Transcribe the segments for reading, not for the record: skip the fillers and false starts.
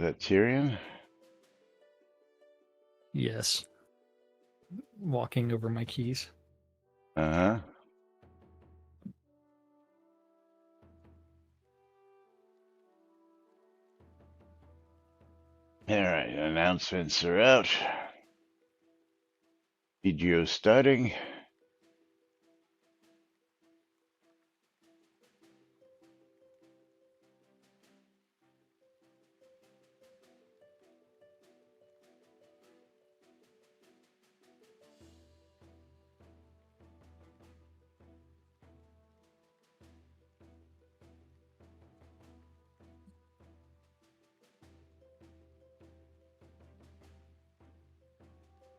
Is that Tyrion? Yes. Walking over my keys. Uh-huh. All right, announcements are out. Video starting.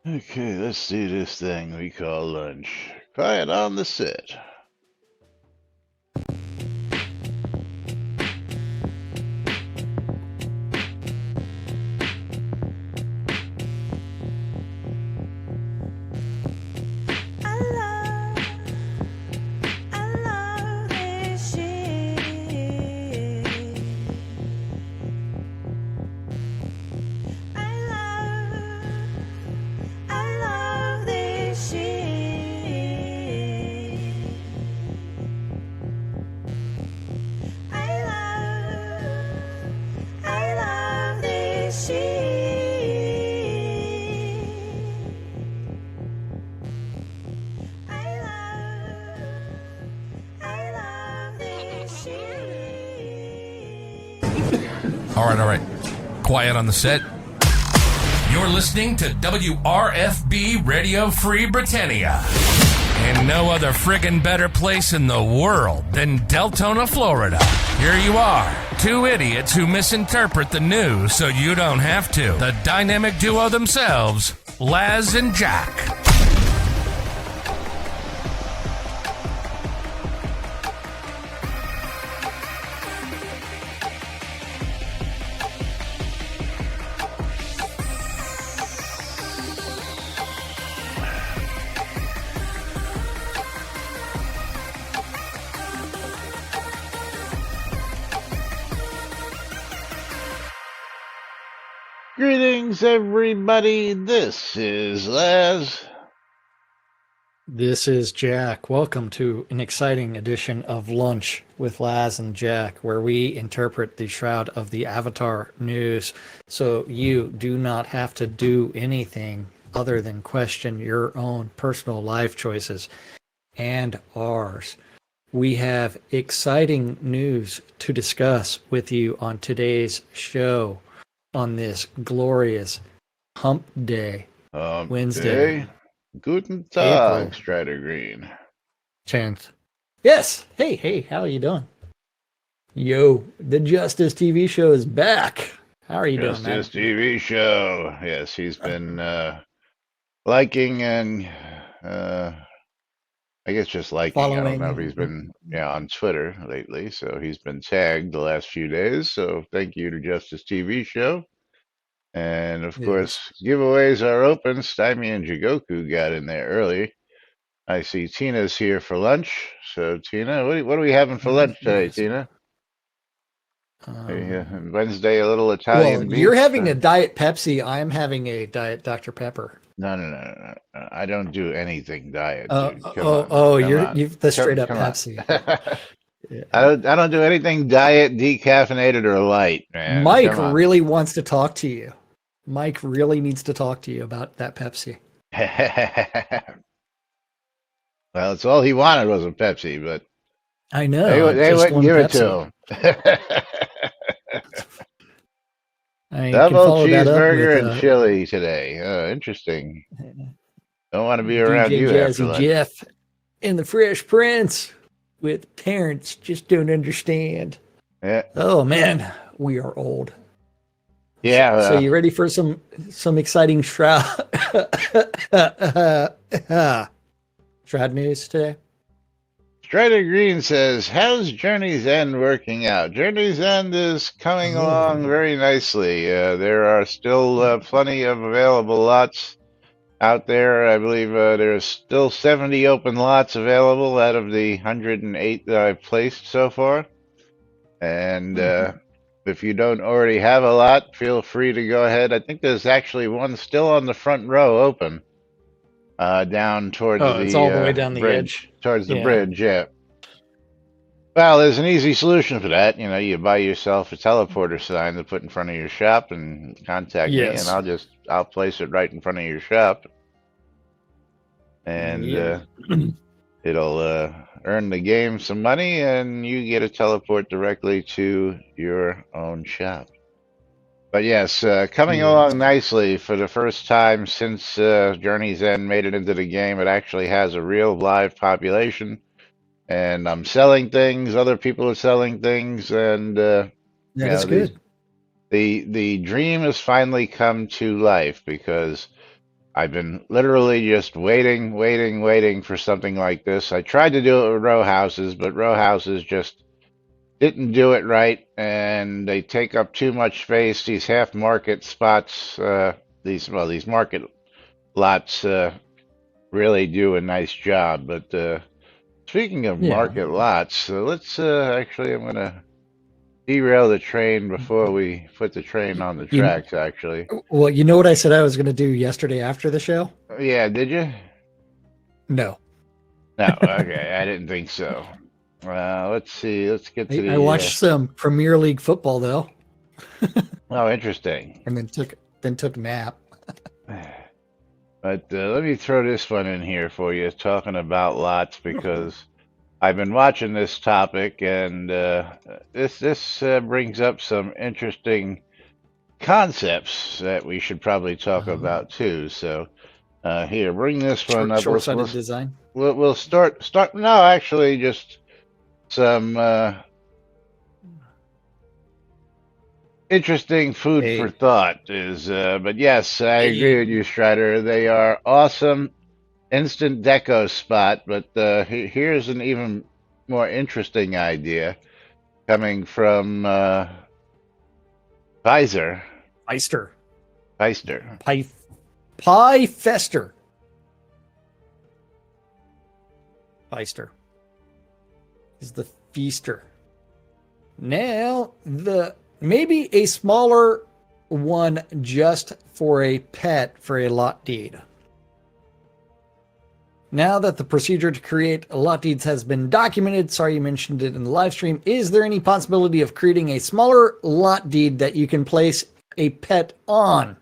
Okay, let's do this thing we call lunch. Quiet on the set. All right. Quiet on the set. You're listening to WRFB Radio Free Britannia. And no other friggin' better place in the world than Deltona, Florida. Here you are, two idiots who misinterpret the news so you don't have to. The dynamic duo themselves, Laz and Jack. Greetings, everybody. This is Laz. This is Jack. Welcome to an exciting edition of Lunch with Laz and Jack, where we interpret the Shroud of the Avatar news so you do not have to do anything other than question your own personal life choices and ours. We have exciting news to discuss with you on today's show on this glorious hump day, Wednesday. Guten Tag, April Strider Green. 10th. Yes. Hey, how are you doing? Yo, the Justice TV show is back. How are you doing, man? Justice TV show. Yes, he's been liking and I guess just liking. I don't know if he's been on Twitter lately, so he's been tagged the last few days. So thank you to Justice TV show. And of course, giveaways are open. Stymie and Jigoku got in there early. I see Tina's here for lunch. So Tina, what are we having for lunch today, Tina? Wednesday, a little Italian beef. You're having a Diet Pepsi. I'm having a Diet Dr. Pepper. No. I don't do anything diet. You've the straight up Pepsi. Yeah. I don't do anything diet, decaffeinated, or light, man. Mike really wants to talk to you. Mike really needs to talk to you about that Pepsi. Well, it's all he wanted was a Pepsi, but I know they wouldn't give it to him. Double cheeseburger and chili today. Interesting. Don't want to be around you after lunch. Jeff and the Fresh Prince with parents just don't understand. Yeah. Oh man, we are old. Yeah. So you ready for some exciting Shroud news today? Strider Green says, how's Journey's End working out? Journey's End is coming along very nicely. There are still plenty of available lots out there. I believe there's still 70 open lots available out of the 108 that I've placed so far. And if you don't already have a lot, feel free to go ahead. I think there's actually one still on the front row open, down towards Oh, it's all the way the down the bridge. edge. Towards the Yeah. bridge, yeah. Well, there's an easy solution for that. You know, you buy yourself a teleporter sign to put in front of your shop and contact me, and Yes. I'll place it right in front of your shop, and Yeah. it'll earn the game some money, and you get a teleport directly to your own shop. But yes, coming Yeah. along nicely for the first time since Journey's End made it into the game. It actually has a real live population, and I'm selling things. Other people are selling things, and you That is know good. the dream has finally come to life because I've been literally just waiting for something like this. I tried to do it with row houses, but row houses just didn't do it right, and they take up too much space. These half market spots, these market lots, really do a nice job. But speaking of Yeah. market lots, let's actually, I'm gonna derail the train before we put the train on the You, tracks. Actually, well, you know what I said I was going to do yesterday after the show? yeah, did you? No. No, okay, I didn't think so. Let's see. Let's get to I the. watched some Premier League football though, Oh, interesting. and then took a nap. But let me throw this one in here for you, talking about lots, because I've been watching this topic, and this brings up some interesting concepts that we should probably talk about too. So here, bring this one up. Short-sighted design. We'll start. No, actually, just some interesting food for Hey, thought is. But yes, I agree with you, Strider. They are awesome instant deco spot. But here's an even more interesting idea coming from Pfizer. Peister. Pfister. Pie Fester. Peister is the feaster. Now maybe a smaller one just for a pet for a lot deed. Now that the procedure to create a lot deeds has been documented, sorry you mentioned it in the live stream, is there any possibility of creating a smaller lot deed that you can place a pet on?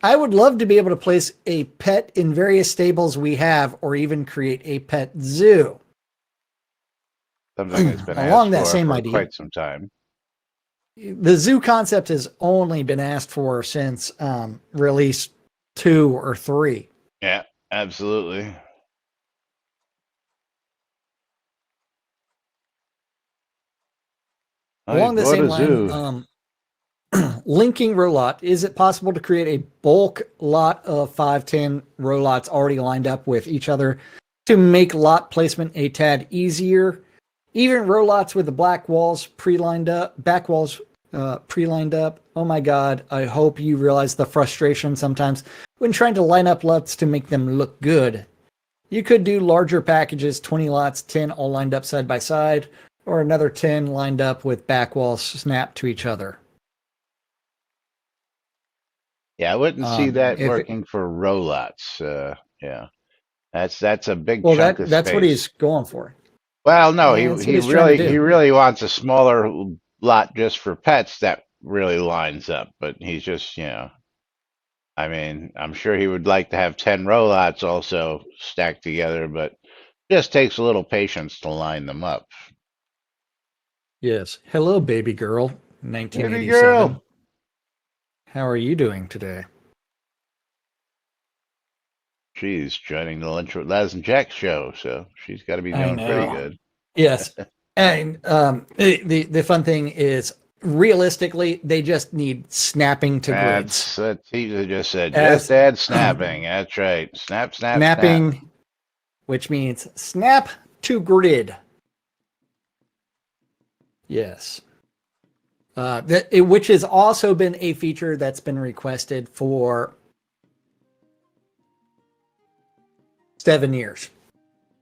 I would love to be able to place a pet in various stables we have, or even create a pet zoo. Something that's been Along that asked same for idea. quite some time. The zoo concept has only been asked for since release 2 or 3. Yeah, absolutely. Along the same line, linking row lot, is it possible to create a bulk lot of 5-10 row lots already lined up with each other to make lot placement a tad easier? Even row lots with the black walls pre-lined up, back walls pre-lined up. Oh my God, I hope you realize the frustration sometimes when trying to line up lots to make them look good. You could do larger packages, 20 lots, 10 all lined up side by side, or another 10 lined up with back walls snapped to each other. Yeah, I wouldn't see that If working for row lots. Yeah, that's a big well, chunk of that's what he's space. going for. Well, no, That's what he's trying to he do. really wants a smaller lot just for pets that really lines up. But he's just, I mean, I'm sure he would like to have 10 row lots also stacked together, but just takes a little patience to line them up. Yes. Hello, baby girl, Baby 1987. girl. How are you doing today? She's joining the Lunch with Laz and Jack show, so she's got to be I doing pretty know. good. Yes. And the fun thing is, realistically, they just need snapping to grids. That's he just said. As Just add snapping. That's right. Snap, snap, snap. snapping, which means snap to grid. Yes. Which has also been a feature that's been requested for 7 years.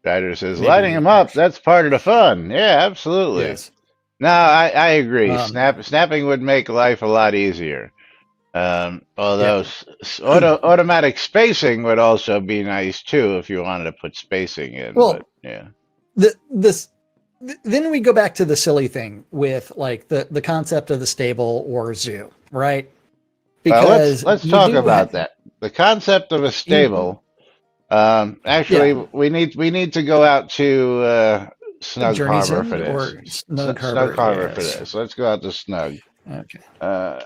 Ryder says, Maybe lighting 8 them up, years. that's part of the fun. Yeah, absolutely. Yes. No, I agree. Um, Snapping would make life a lot easier. yeah. Although automatic spacing would also be nice too if you wanted to put spacing in. But Well, yeah. this then we go back to the silly thing with like the concept of the stable or zoo, right? Well, Because let's you talk do about that. The concept of a you stable. Actually, yeah, we need to go out to Snug Journey's Harbor for End this. or Snug Snug Harbor, Harbor for yes. this. Let's go out to Snug. Okay. Uh,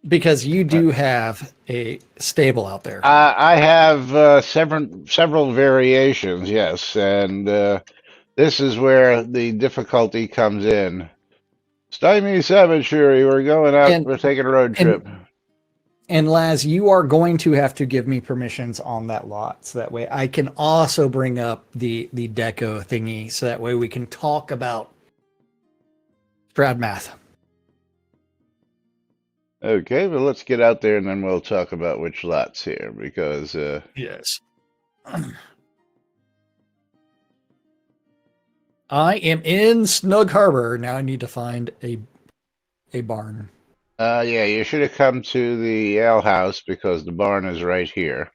Because you do have a stable out there. I have several variations, yes, and this is where the difficulty comes in. Stymie Savagery, we're going out. And We're taking a road and trip. and Laz, you are going to have to give me permissions on that lot, so that way I can also bring up the deco thingy, so that way we can talk about Shroud math. Okay, but let's get out there and then we'll talk about which lots here because Yes. I am in Snug Harbor. Now I need to find a barn. yeah, you should have come to the ale house because the barn is right here.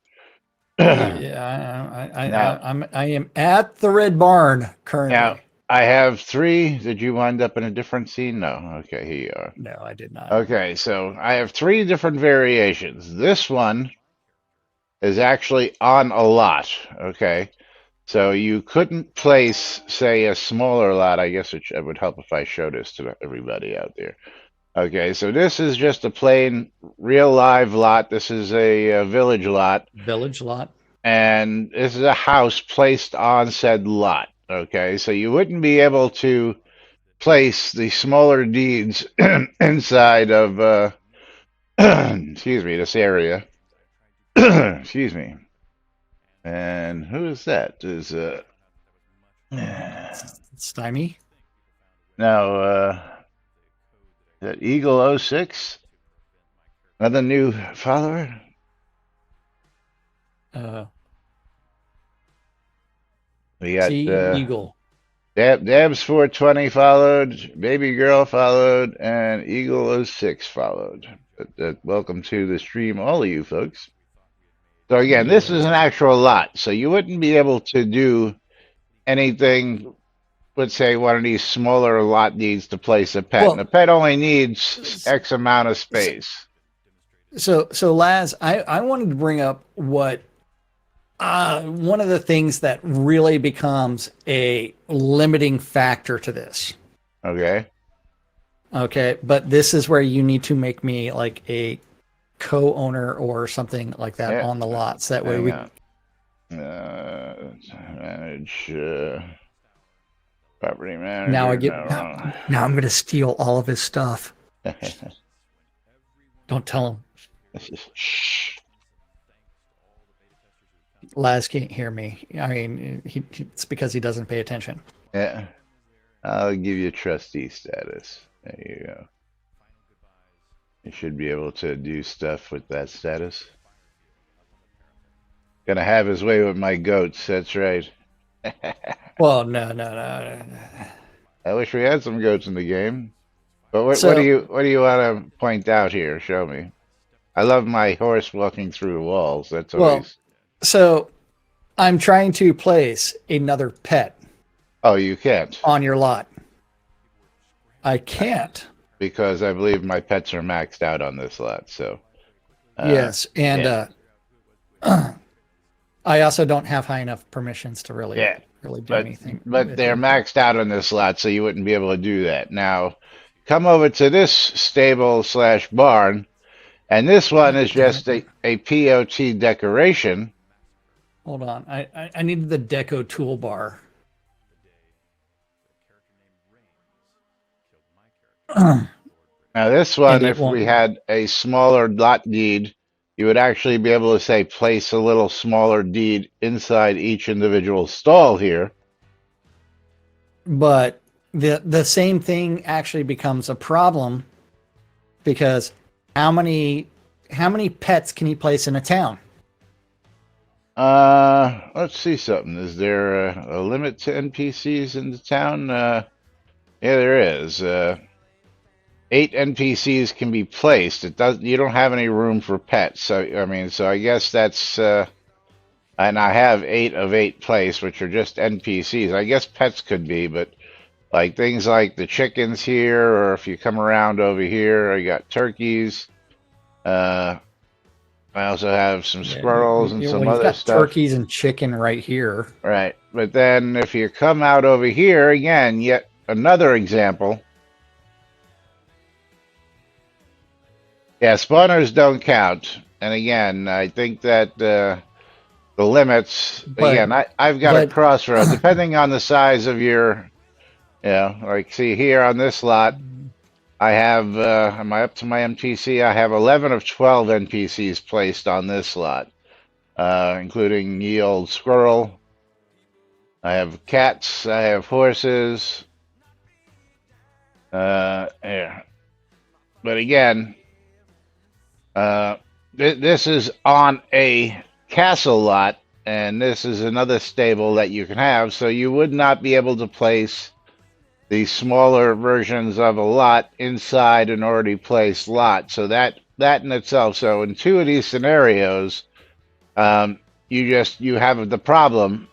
Yeah, Now, I am at the Red Barn now currently. I have three. Did you wind up in a different scene? No. Okay, here you are. No, I did not. Okay, so I have three different variations. This one is actually on a lot. Okay, so you couldn't place, say, a smaller lot. I guess it would help if I show this to everybody out there. Okay, so this is just a plain, real live lot. This is a village lot, Village lot. and this is a house placed on said lot. Okay, so you wouldn't be able to place the smaller deeds inside of, excuse me, this area. Excuse me. And who is that? Is Stymie? now that Eagle '06? Another new follower? Uh, We got Eagle. Dabs 420 followed, Baby Girl followed, and Eagle '06 followed. Welcome to the stream, all of you folks. So again, this is an actual lot, so you wouldn't be able to do anything. Let's say one of these smaller lot needs to place a pet, Well, and a pet only needs X amount of space. So Laz, I wanted to bring up what one of the things that really becomes a limiting factor to this. Okay. Okay, but this is where you need to make me like a co-owner or something like that Yeah. on the lots. That way Hang we on. Manage property manager. now I get No. now I'm going to steal all of his stuff. Don't tell him. Shh. Laz can't hear me. I mean, it's because he doesn't pay attention. Yeah. I'll give you trustee status. There you go. You should be able to do stuff with that status. Gonna have his way with my goats, that's right. Well, no. I wish we had some goats in the game. But what So- do you want to point out here? Show me. I love my horse walking through walls. That's always. So I'm trying to place another pet Oh, you can't on your lot. I can't. because I believe my pets are maxed out on this lot. So. Yes, and yeah. I also don't have high enough permissions to really Yeah, do But anything. but they're maxed out on this lot, so you wouldn't be able to do that. Now, come over to this stable slash barn, and this one is just a POT decoration. Hold on. I needed the deco toolbar. Now, this one, And it if won't- we had a smaller lot deed, you would actually be able to say place a little smaller deed inside each individual stall here. But the same thing actually becomes a problem because how many pets can you place in a town? Let's see something. Is there a limit to NPCs in the town? Yeah, there is. 8 NPCs can be placed. It does. You don't have any room for pets. So I mean, so I guess that's. And I have 8 of 8 placed, which are just NPCs. I guess pets could be, but like things like the chickens here, or if you come around over here, I got turkeys. Uh, I also have some Yeah, squirrels and some well, you've other got stuff. turkeys and chicken right here. Right. But then if you come out over here again, yet another example. Yeah, spawners don't count. And again, I think that the limits, But again, I've got a but crossroad, depending on the size of your, like see here on this lot, I have, am I up to my MTC? I have 11 of 12 NPCs placed on this lot, including ye old squirrel. I have cats, I have horses. Yeah. But again, this is on a castle lot, and this is another stable that you can have, so you would not be able to place the smaller versions of a lot inside an already placed lot. So that in itself. So in 2 of these scenarios, you have the problem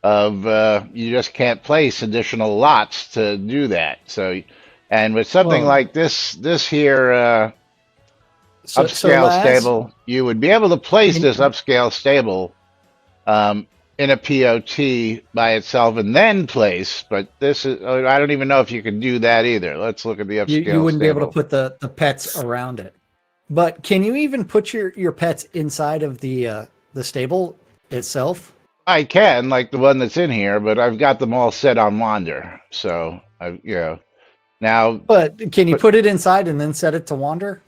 of you just can't place additional lots to do that. So, and with something well, like this here so upscale Laz, stable, you would be able to place can this upscale stable in a POT by itself and then place. But this is I don't even know if you can do that either. Let's look at the you upscale wouldn't be able to stable. put the pets around it. But can you even put your pets inside of the stable itself? I can, like the one that's in here, but I've got them all set on wander. So now, But can you but put it inside and then set it to wander?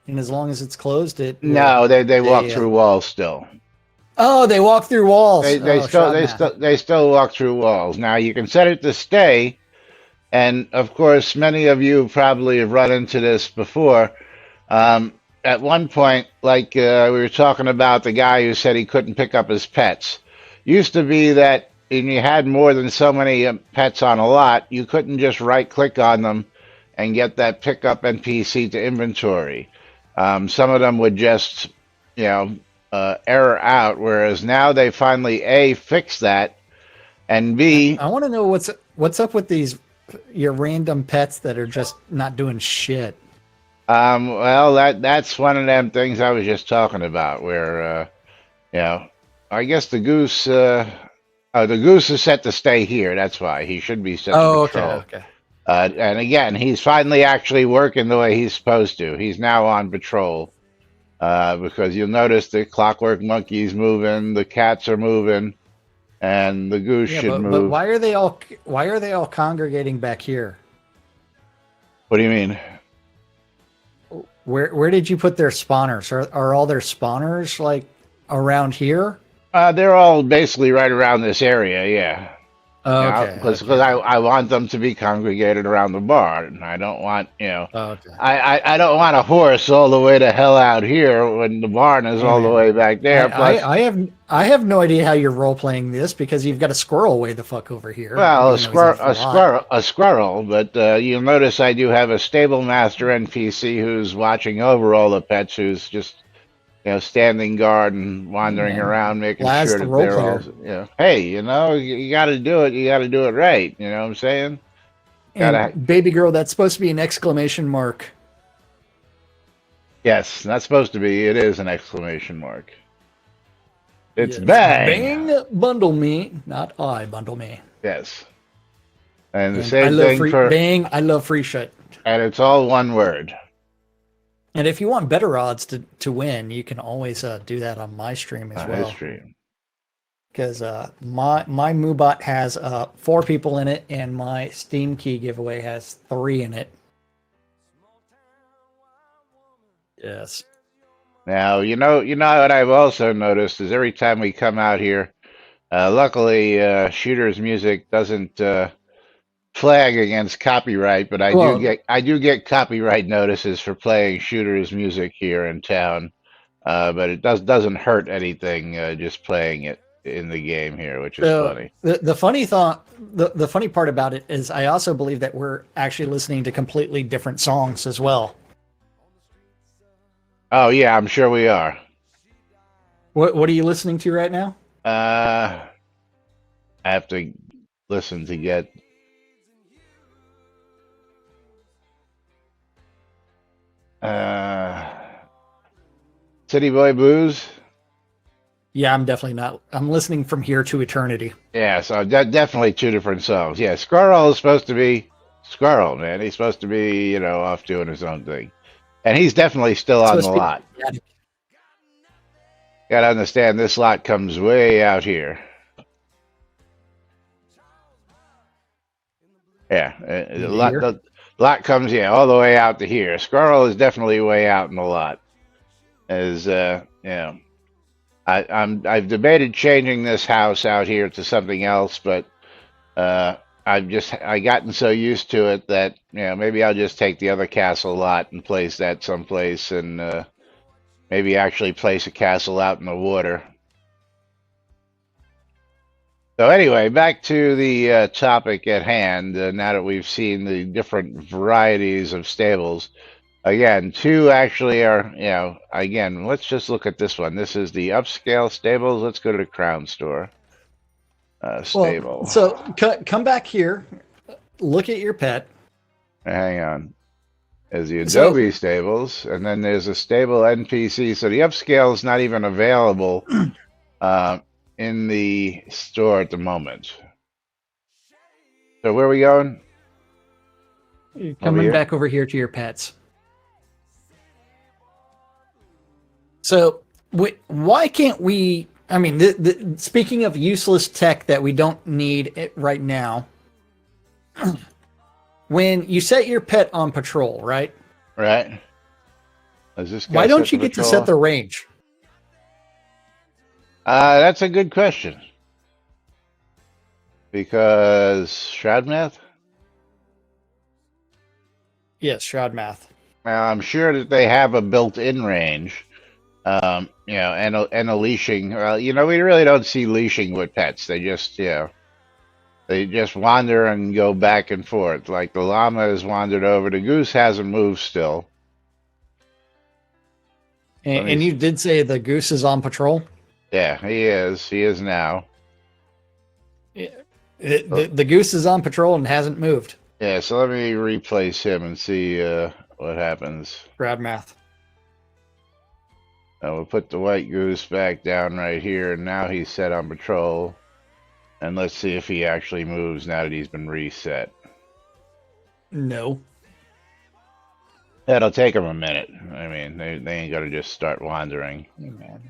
And as long as it's closed, it will. no, they walk They through walls still. oh, they walk through walls. Oh, Shroud Man. They still walk through walls. Now you can set it to stay, and of course, many of you probably have run into this before. At one point, like we were talking about the guy who said he couldn't pick up his pets. Used to be that when you had more than so many pets on a lot, you couldn't just right click on them and get that pickup NPC to inventory. Some of them would just, you know, error out, whereas now they finally A, fix that, and B, I want to know what's up with these your random pets that are just not doing shit. well, that's one of them things I was just talking about, where, you know, I guess the goose is set to stay here. That's why he should be set to Oh, okay, patrol. okay. And again, he's finally actually working the way he's supposed to. He's now on patrol because you'll notice the clockwork monkey's moving, the cats are moving, and the goose Yeah, should but move. why are they all congregating back here? What do you mean? Where did you put their spawners? Are all their spawners like around here? They're all basically right around this area, yeah. Yeah, Okay, because okay, I want them to be congregated around the bar, and I don't want okay. I don't want a horse all the way to hell out here when the barn is Hey all the man, way back I, there. Plus, I have no idea how you're role playing this because you've got a squirrel way the fuck over here. well, Even though he's in a lot. a squirrel. But you'll notice I do have a stable master NPC who's watching over all the pets, who's just standing guard and Hey wandering man, around, making Laz sure the that role they're all, player. hey, you got to do it. You got to do it right. You know what I'm saying? Gotta, And baby girl, that's supposed to be an exclamation mark. yes, not supposed to be. It is an exclamation mark. It's Yes. bang. Bang bundle me, not I bundle me. Yes. And the And I same love thing free for, bang. I love free shit. and it's all one word. And if you want better odds to win, you can always do that on my stream as well. Stream. Because my Moobot has 4 people in it, and my Steam key giveaway has 3 in it. Yes. Now, you know what I've also noticed is every time we come out here, luckily, Shooter's music doesn't flag against copyright, but Well, I do get copyright notices for playing Shooter's music here in town. But it doesn't hurt anything just playing it. in the game here, which is So funny. the funny thought, the funny part about it is, I also believe that we're actually listening to completely different songs as well. Oh yeah, I'm sure we are. What are you listening to right now? I have to listen to get. Uh, City Boy Blues. Yeah, I'm definitely not. I'm listening From Here to Eternity. Yeah, so definitely two different songs. Yeah, Squirrel is supposed to be Squirrel, man. He's supposed to be, off doing his own thing. And he's definitely still It's on the supposed to lot. be. Got to understand this lot comes way out here. Yeah, the lot comes, all the way out to here. Squirrel is definitely way out in the lot. I've debated changing this house out here to something else, but I gotten so used to it that maybe I'll just take the other castle lot and place that someplace, and maybe actually place a castle out in the water. So anyway, back to the topic at hand. Now that we've seen the different varieties of stables, again, two actually are, again, let's just look at this one. This is the upscale stables. Let's go to the Crown Store. Stable. Well, so come back here. Look at your pet. Hang on. There's the Adobe stables, and then there's a stable NPC. So the upscale is not even available in the store at the moment. So where are we going? You're coming back over here to your pets. So why can't we? I mean, speaking of useless tech that we don't need it right now, when you set your pet on patrol, right? Right. Why don't you get to set the range? That's a good question. Because Shroud math? Yes, Shroud math. I'm sure that they have a built-in range. And a leashing. We really don't see leashing with pets. They just, they just wander and go back and forth. Like the llama has wandered over. The goose hasn't moved still. And you did say the goose is on patrol? Yeah, he is. He is now. The goose is on patrol and hasn't moved. Yeah, so let me replace him and see what happens. Shroud math. We'll put the white goose back down right here, and now he's set on patrol. And let's see if he actually moves now that he's been reset. No. That'll take him a minute. I mean, they ain't gonna just start wandering. Hey, man.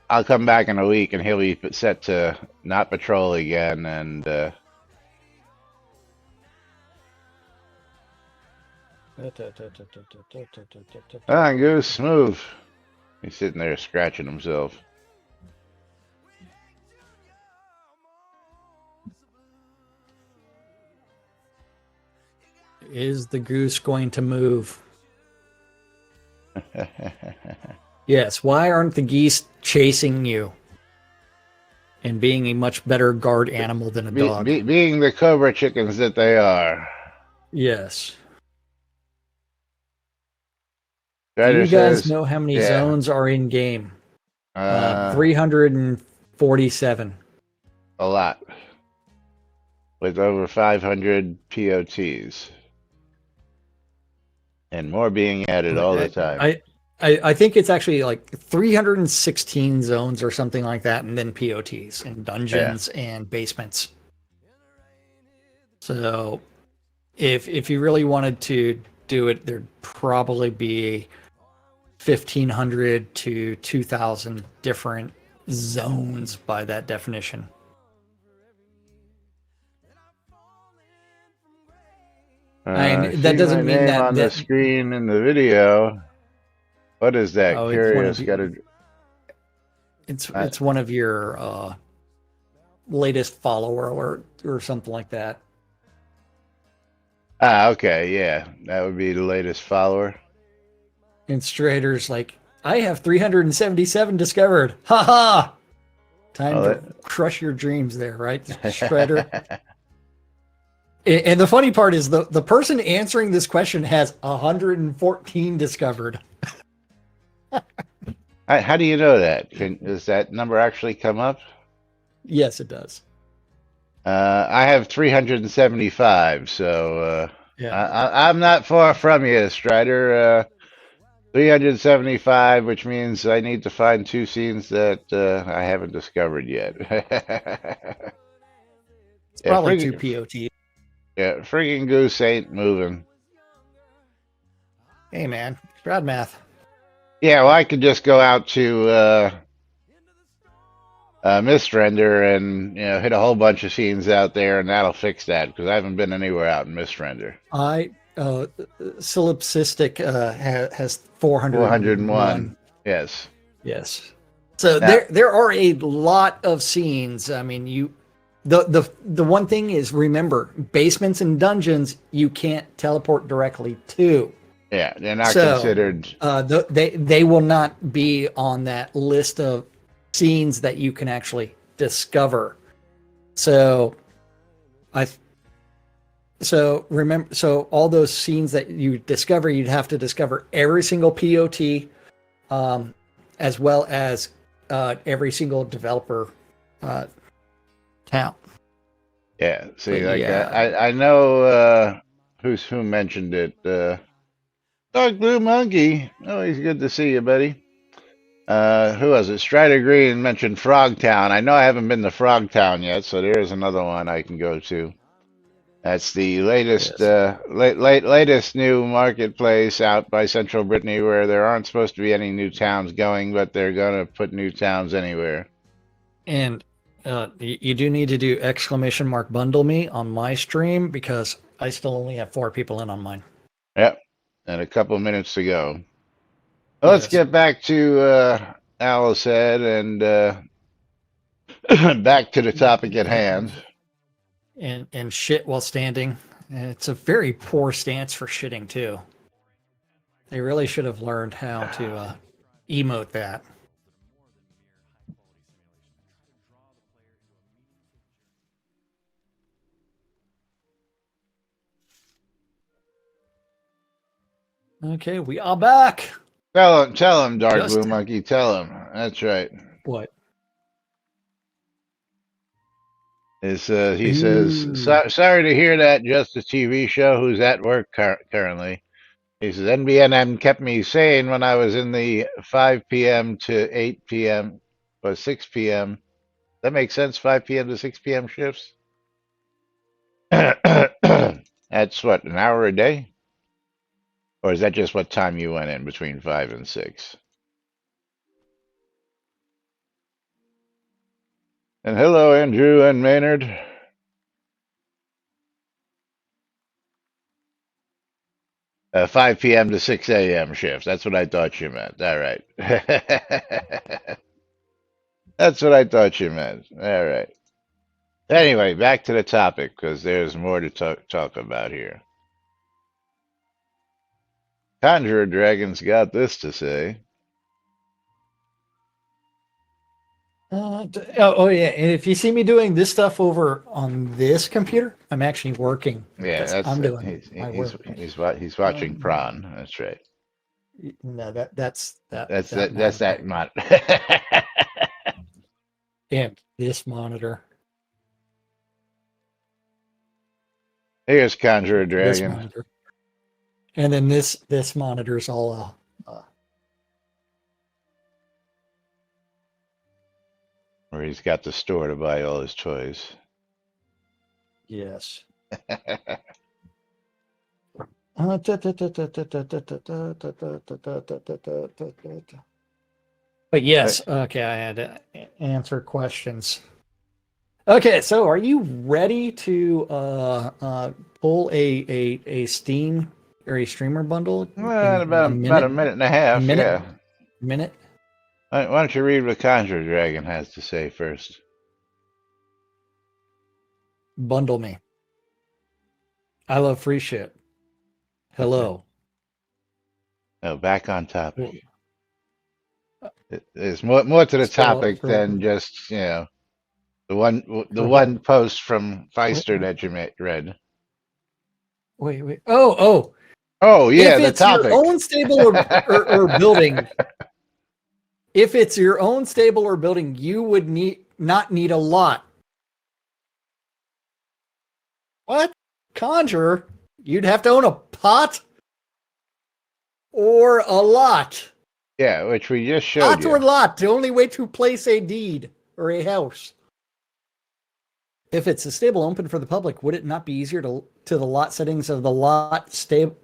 I'll come back in a week, and he'll be set to not patrol again, and come on, goose, move. He's sitting there scratching himself. Is the goose going to move? Yes. Why aren't the geese chasing you and being a much better guard animal than a dog? Being the cobra chickens that they are. Yes. Do you guys know how many zones are in game? 347. A lot. With over 500 POTs. And more being added all the time. I think it's actually like 316 zones or something like that, and then POTs and dungeons and basements. So if you really wanted to do it, there'd probably be 1,500 to 2,000 different zones by that definition. And that doesn't mean that on the screen in the video. What is that? Curious. It's one of your latest follower or something like that. Okay, yeah, that would be the latest follower. And Strader's like, I have 377 discovered. Ha ha! Time Oh, to crush your dreams there, right, Shredder? that, And the funny part is the person answering this question has 114 discovered. how do you know that? Does that number actually come up? Yes, it does. I have 375, so Yeah. I'm not far from you, Strider. 375, which means I need to find two scenes that I haven't discovered yet. It's Yeah, probably two friggin', POT. yeah, friggin' goose ain't moving. Hey, man. Shroud math. Yeah, well, I could just go out to Mist Render and hit a whole bunch of scenes out there, and that'll fix that because I haven't been anywhere out in Mist Render. Solipsistic has 401. 401. Yes. Yes. So Now, there are a lot of scenes. I mean, the one thing is, remember, basements and dungeons you can't teleport directly to. yeah, they're not So considered. they will not be on that list of scenes that you can actually discover. So I so remember, so all those scenes that you discover, you'd have to discover every single POT, as well as every single developer town. Yeah, see, But like yeah, I know who mentioned it. Dark Blue Monkey. Always good to see you, buddy. Who was it? Strider Green mentioned Frogtown. I know I haven't been to Frogtown yet, so there's another one I can go to. That's the latest, yes, latest new marketplace out by Central Brittany, where there aren't supposed to be any new towns going, but they're gonna put new towns anywhere. and you do need to do exclamation mark bundle me on my stream because I still only have 4 people in on mine. Yep, and a couple minutes to go. Well, let's Yes, get back to Alice Head and back to the topic at hand. and shit while standing. And it's a very poor stance for shitting too. They really should have learned how to emote that. Okay, we are back. Tell him, Dark Just Blue Monkey. Tell him. That's right. what? He says, Ooh. sorry to hear that. Just a TV show. Who's at work currently? He says NBNN kept me sane when I was in the 5 p.m. to 8 p.m. or 6 p.m. That makes sense. 5 p.m. to 6 p.m. shifts. That's what, an hour a day? Or is that just what time you went in between 5 and 6? And hello, Andrew and Maynard. 5 p.m. to 6 a.m. shifts. That's what I thought you meant. All right. That's what I thought you meant. All right. Anyway, back to the topic because there's more to talk about here. Conjurer Dragon's got this to say. Yeah, and if you see me doing this stuff over on this computer, I'm actually working Yeah, because that's I'm doing he's my he's work. he's watching Prawn. That's right. No, that's That's that that's monitor that mod. and this monitor, Here's Conjurer this Dragon. monitor, and then this monitor is all Where he's got the store to buy all his toys. yes. But yes, okay, I had to answer questions. Okay, so are you ready to pull a Steam or a streamer bundle Well, in a about a minute? minute and a half. Minute? Yeah. Minute? Why don't you read what Conjurer Dragon has to say first? Bundle me. I love free shit. Hello. Oh, back on topic. It's more to the So topic than just the one post from wait, Feister that you read. wait. Oh. Oh yeah, If the it's your topic. own stable or building, if it's your own stable or building, you would not need a lot. What? Conjure? You'd have to own a pot or a lot. Yeah, which we just showed Pot you. or lot, the only way to place a deed or a house. If it's a stable open for the public, would it not be easier to the lot settings of the lot stable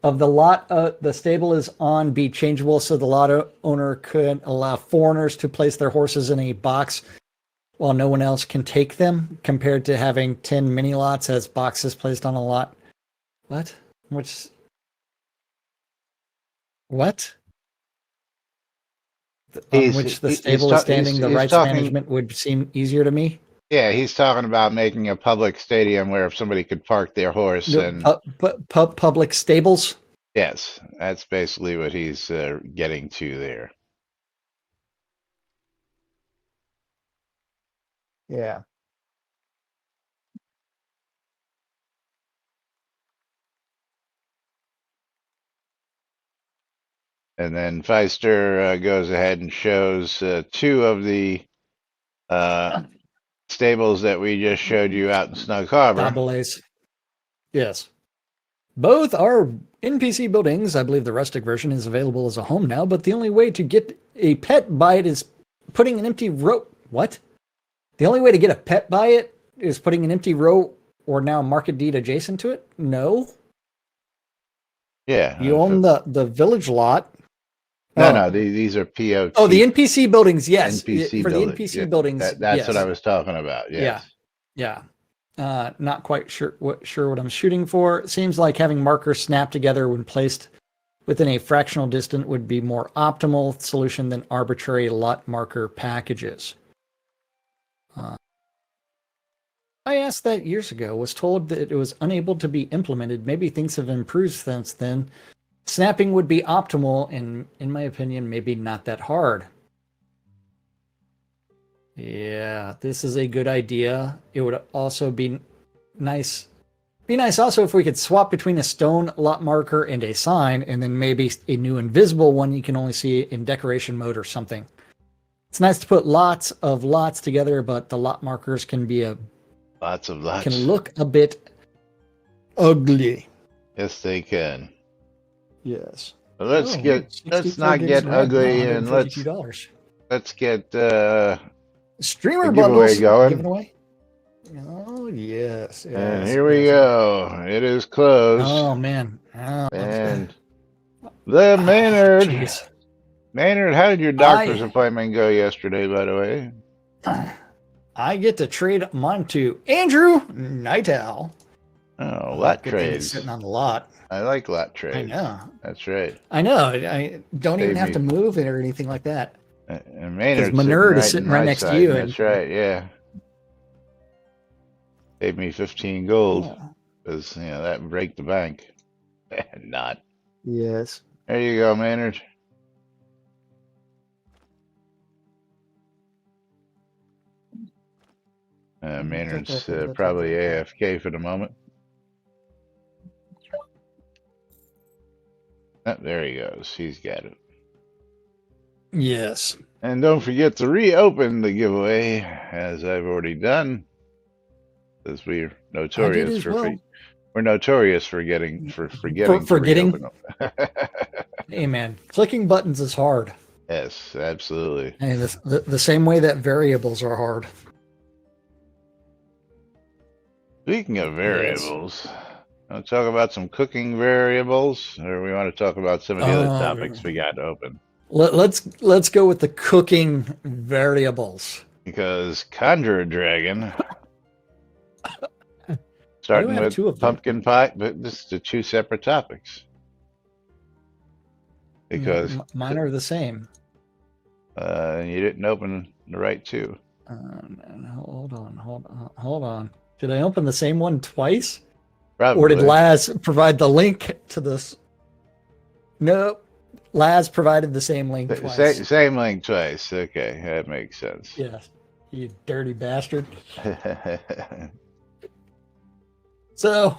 of the lot the stable is on be changeable so the lot owner could allow foreigners to place their horses in a box while no one else can take them, compared to having 10 mini lots as boxes placed on a lot? What? What? On which the stable is standing, the He's rights talking. management would seem easier to me. Yeah, he's talking about making a public stadium where if somebody could park their horse and Public stables. yes, that's basically what he's getting to there. Yeah. And then Feister goes ahead and shows two of the stables that we just showed you out in Snug Harbor. Dables. Yes. Both are NPC buildings. I believe the rustic version is available as a home now, but the only way to get a pet by it is putting an empty row. What? The only way to get a pet by it is putting an empty row or now market deed adjacent to it? No. Yeah. You own the village lot. No, these are POT. Oh, the NPC buildings, yes. NPC For building. the NPC Yeah, buildings, that's yes. what I was talking about. Yes. Yeah. Not quite sure what I'm shooting for. It seems like having markers snapped together when placed within a fractional distance would be more optimal solution than arbitrary lot marker packages. I asked that years ago, was told that it was unable to be implemented. Maybe things have improved since then. Snapping would be optimal, and in my opinion, maybe not that hard. Yeah, this is a good idea. It would also be nice. Be nice also if we could swap between a stone lot marker and a sign, and then maybe a new invisible one you can only see in decoration mode or something. It's nice to put lots of lots together, but the lot markers can be lots of lots. Can look a bit ugly. Yes, they can. Yes. But let's not get ugly, and let's get streamer the bundles giveaway going. Given away. Oh yes. And here we go. It is closed. Oh man. And the Maynard. Maynard, how did your doctor's appointment go yesterday, by the way? I get to trade mine to Andrew Night Owl. Oh, lot trades. Sitting on the lot. I like lot trades. I know. That's right. I know. I don't even have to move it or anything like that. And Maynard is sitting right next to you. That's right. Yeah. Gave me 15 gold because that would break the bank. Not. Yes. There you go, Maynard. Maynard's probably AFK for the moment. Oh, there he goes. He's got it. Yes. And don't forget to reopen the giveaway, as I've already done, because we're notorious for we're notorious for forgetting. Hey man, clicking buttons is hard. Yes, absolutely. And the same way that variables are hard. Speaking of variables, want to talk about some cooking variables, or we want to talk about some of the other topics we got open? Let's go with the cooking variables. Because Conjure Dragon, starting with pumpkin pie, but this is two separate topics. Because mine are the same. You didn't open the right two. Hold on. Did I open the same one twice? Probably. Or did Laz provide the link to this? Nope. Laz provided the same link twice. Same link twice. Okay, that makes sense. Yes, you dirty bastard. So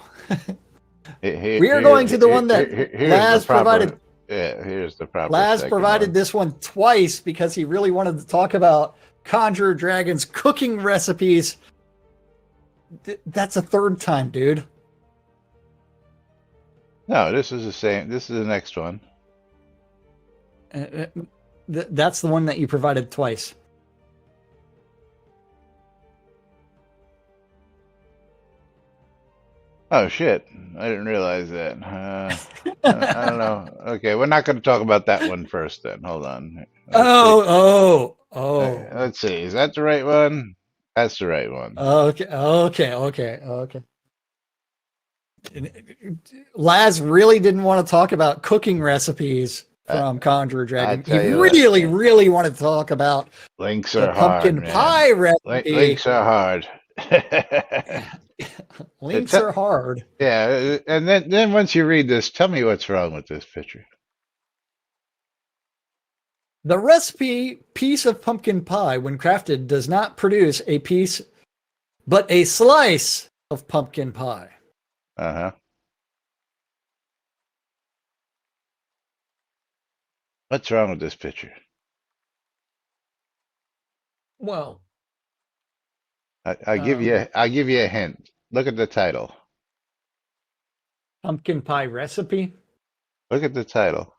we are going to the one that here's the Laz proper. provided. Yeah, here's the proper. Laz second provided one. this one twice because he really wanted to talk about Conjurer Dragon's cooking recipes. That's a third time, dude. No, this is the same. This is the next one. That's the one that you provided twice. Oh shit! I didn't realize that. I don't know. Okay, we're not going to talk about that one first. Then hold on. Oh. Let's see. Is that the right one? That's the right one. Okay. Laz really didn't want to talk about cooking recipes from Conjurer Dragon. He really wanted to talk about links are pumpkin hard, pie recipe. Links are hard. Links are hard. Yeah, and then once you read this, tell me what's wrong with this picture. The recipe piece of pumpkin pie, when crafted, does not produce a piece, but a slice of pumpkin pie. Uh-huh. What's wrong with this picture? Well, I'll give you a hint. Look at the title. Pumpkin pie recipe. Look at the title.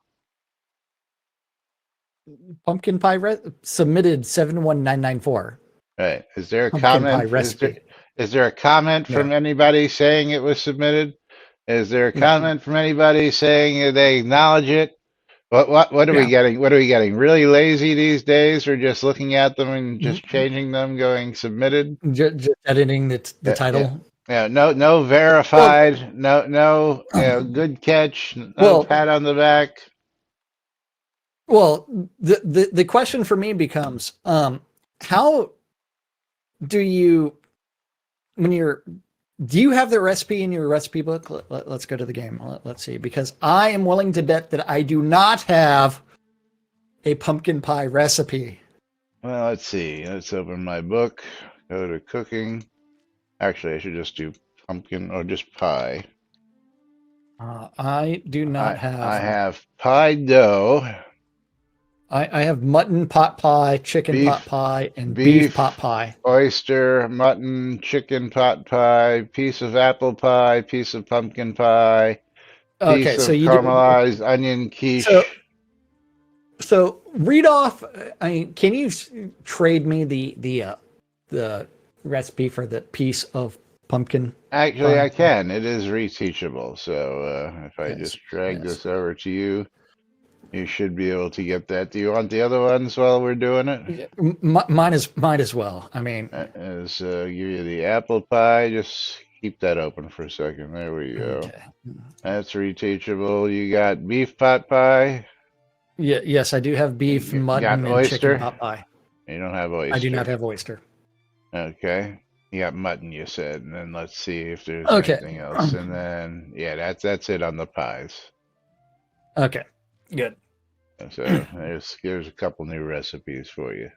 Pumpkin pie submitted 71994. Right. Is there a Pumpkin comment? pie recipe. Is there a comment from anybody saying it was submitted? Is there a comment from anybody saying they acknowledge it? What are we getting? What are we getting? Really lazy these days, or just looking at them and just changing them, going submitted? Just editing the title. Yeah. No verified. No. Good catch. No pat on the back. Well, the question for me becomes, how do you, do you have the recipe in your recipe book? Let's go to the game. Let's see, because I am willing to bet that I do not have a pumpkin pie recipe. Well, let's see. Let's open my book. Go to cooking. Actually, I should just do pumpkin or just pie. I do not have. I have pie dough. I have mutton pot pie, chicken pot pie, and beef pot pie. Oyster, mutton, chicken pot pie, piece of apple pie, piece of pumpkin pie, piece of caramelized onion quiche. So read off. Can you trade me the recipe for the piece of pumpkin? Actually, pie? I can. It is reteachable. So if I just drag this over to you. You should be able to get that. Do you want the other ones while we're doing it? Mine as well. I mean, give you the apple pie. Just keep that open for a second. There we go. Okay. That's reteachable. You got beef pot pie. Yeah, yes, I do have beef, mutton, and chicken pot pie. You don't have oyster. I do not have oyster. Okay. You got mutton, you said, and then let's see if there's anything else. And then that's it on the pies. Okay. Good. So here's a couple new recipes for you.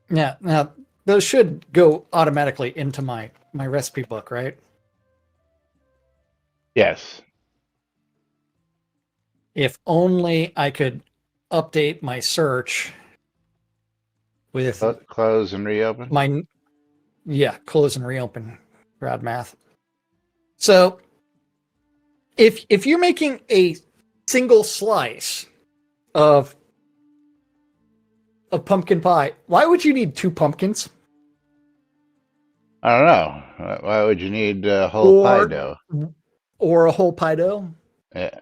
Yeah. Now those should go automatically into my recipe book, right? Yes. If only I could update my search with close and reopen. Close and reopen. Proud math. So if you're making a single slice of pumpkin pie, why would you need 2 pumpkins? I don't know. Why would you need a whole pie dough? Or a whole pie dough? Yeah.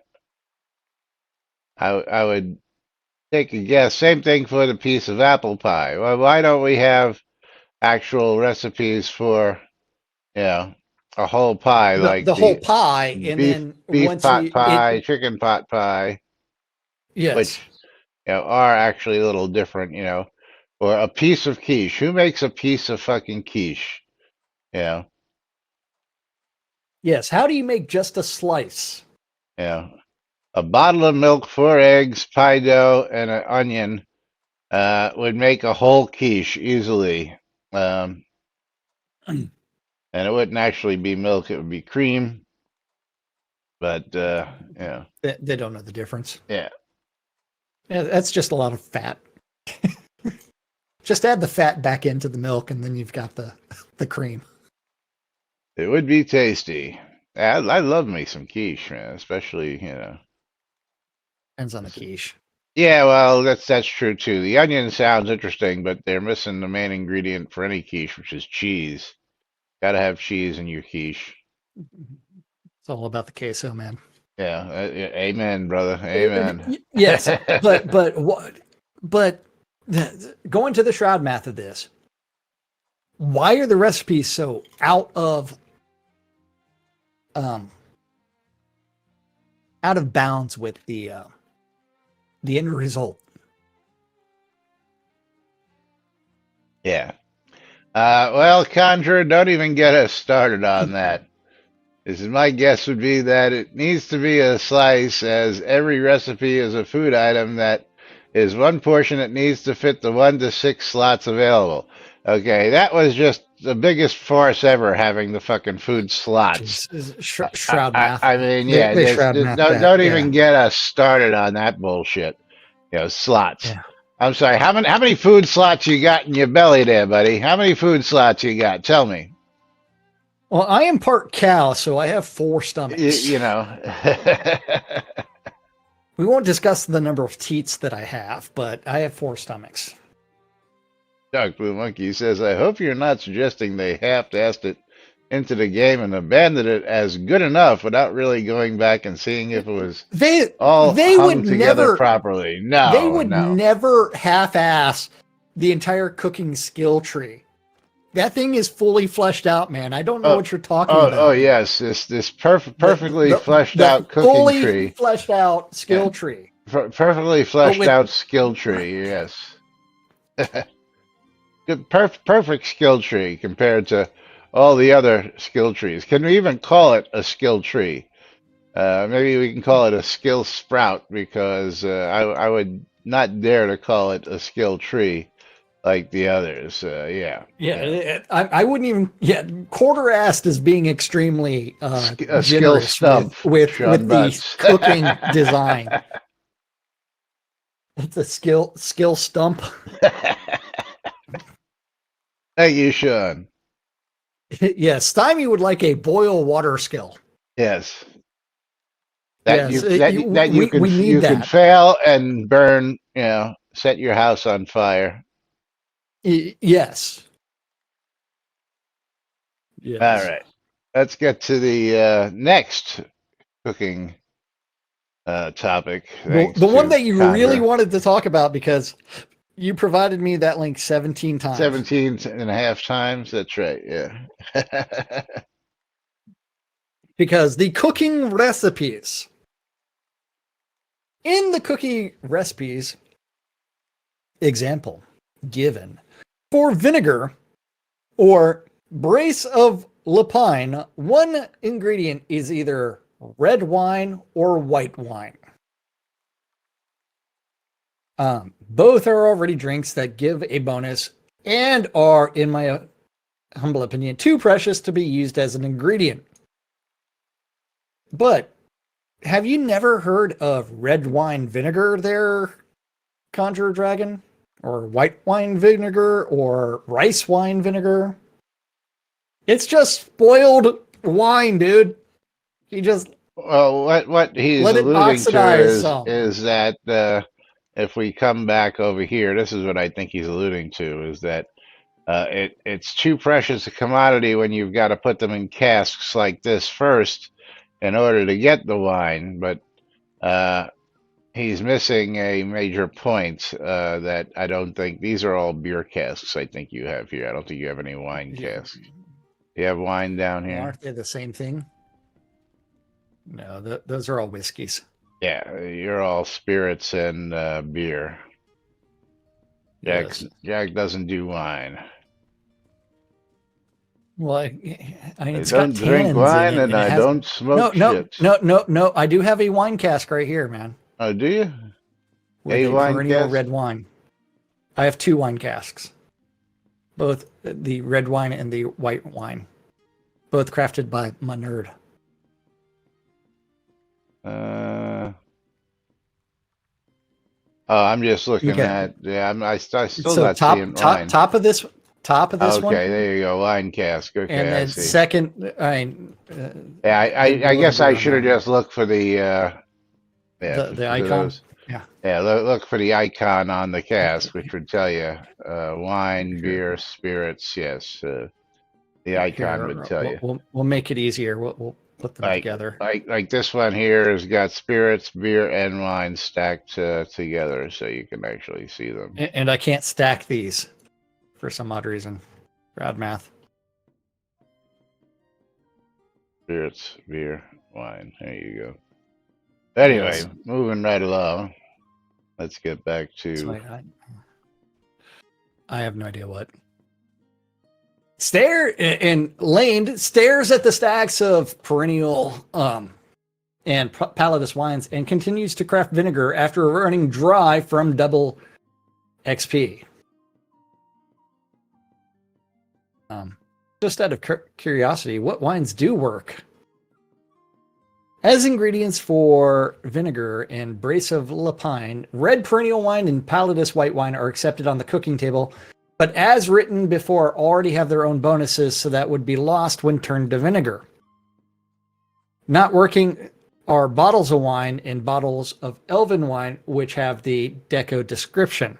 I would take a guess. Same thing for the piece of apple pie. Well, why don't we have actual recipes for, a whole pie, like the whole pie, and then beef pot pie, chicken pot pie. Yes. Which are actually a little different, or a piece of quiche. Who makes a piece of fucking quiche? Yes. How do you make just a slice? Yeah. a bottle of milk, 4 eggs, pie dough, and an onion would make a whole quiche easily. Um, and it wouldn't actually be milk; it would be cream. But yeah, They don't know the difference. yeah, Yeah, that's just a lot of fat. Just add the fat back into the milk, and then you've got the cream. it would be tasty. I love me some quiche, man. Especially Depends on the quiche. Yeah, well, that's true too. The onion sounds interesting, but they're missing the main ingredient for any quiche, which is cheese. Gotta have cheese in your quiche. It's all about the queso, man. Yeah, amen, brother. Amen. Yes, but what? But going to the Shroud math of this, why are the recipes so out of bounds with the end result? Yeah. Well, Conjure, don't even get us started on that. This is my guess would be that it needs to be a slice, as every recipe is a food item that is one portion that needs to fit the 1 to 6 slots available. Okay, that was just the biggest farce ever, having the fucking food slots. Shroud math. I mean, They, yeah, they shroud math that, don't yeah. even get us started on that bullshit. Slots. Yeah. I'm sorry. How many food slots you got in your belly there, buddy? How many food slots you got? Tell me. Well, I am part cow, so I have 4 stomachs. You know. We won't discuss the number of teats that I have, but I have 4 stomachs. Dark Blue Monkey says, I hope you're not suggesting they half-assed it into the game and abandoned it as good enough without really going back and seeing if it was all hung together properly. No, they would never half-ass the entire cooking skill tree. That thing is fully fleshed out, man. I don't know what you're talking about. Oh yes, this perfectly fleshed out cooking fully tree, fleshed out skill tree, perfectly fleshed out skill tree. Yes, good, perfect skill tree compared to all the other skill trees. Can we even call it a skill tree? Maybe we can call it a skill sprout, because I would not dare to call it a skill tree like the others. Yeah. I wouldn't even. Yeah, quarter-assed is being extremely a skill stump with the cooking design. It's a skill stump. Thank you, Sean. Yes, Stymie would like a boil water skill. Yes. Yes, You can fail and burn, set your house on fire. Yes. All right. Let's get to the next cooking topic. The one that you really wanted to talk about, because you provided me that link 17 times. 17 and a half times. That's right. Yeah. Because the cooking recipes. In the cooking recipes, example given for vinegar or brace of lapine, one ingredient is either red wine or white wine. Both are already drinks that give a bonus and are, in my humble opinion, too precious to be used as an ingredient. But have you never heard of red wine vinegar there, Conjurer Dragon? Or white wine vinegar or rice wine vinegar? It's just boiled wine, dude. You just what he's alluding to is that if we come back over here, this is what I think he's alluding to, is that it's too precious a commodity when you've got to put them in casks like this first in order to get the wine. But he's missing a major point that I don't think these are all beer casks. I think you have here. I don't think you have any wine casks. You have wine down here. Aren't they the same thing? No, those are all whiskeys. Yeah, you're all spirits and beer. Jack doesn't do wine. Well, I mean, I it's got don't drink tannins in wine it, and and it I has don't no, smoke no, shit. no, no, no. I do have a wine cask right here, man, Oh, do you? with A a wine perennial cask? red wine. I have two wine casks, both the red wine and the white wine, both crafted by my nerd. Uh, oh, I'm just looking Okay, at. Yeah, I still so not seeing wine. top of this one, Okay, there you go. Wine cask. and Okay, I then see. second, Yeah, then I below the guess I brown should have wine, just looked for the yeah the for icon. those. Yeah, Yeah, look for the icon on the cask, which would tell you wine, here, beer, spirits. Yes, the icon would here. tell you. We'll make it easier. We'll put them Like together. like this one here has got spirits, beer, and wine stacked together, so you can actually see them. And I can't stack these for some odd reason. Bad math. Spirits, beer, wine. There you go. Anyway, Yes. moving right along. Let's get back So to I have no idea what. And Lane stares at the stacks of perennial and Palladus wines and continues to craft vinegar after running dry from double XP. Just out of curiosity, what wines do work? As ingredients for vinegar and brace of lapine, red perennial wine and Palladus white wine are accepted on the cooking table, but as written before, already have their own bonuses, so that would be lost when turned to vinegar. Not working are bottles of wine and bottles of elven wine, which have the deco description.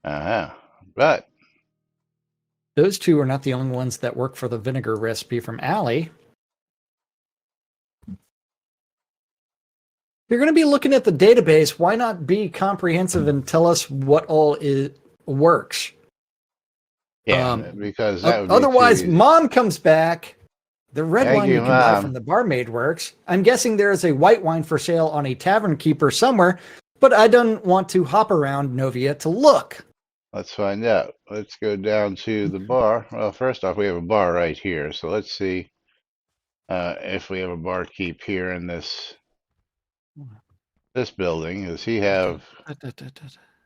but Those two are not the only ones that work for the vinegar recipe from Allie. You're going to be looking at the database. Why not be comprehensive and tell us what all works? yeah, because that would be Otherwise, too easy. Mom comes back. The red Thank wine you, you can buy Mom. from the barmaid works. I'm guessing there is a white wine for sale on a tavern keeper somewhere, but I don't want to hop around Novia to look. Let's find out. Let's go down to the bar. Well, first off, we have a bar right here, so let's see if we have a barkeep here in this building. Does he have?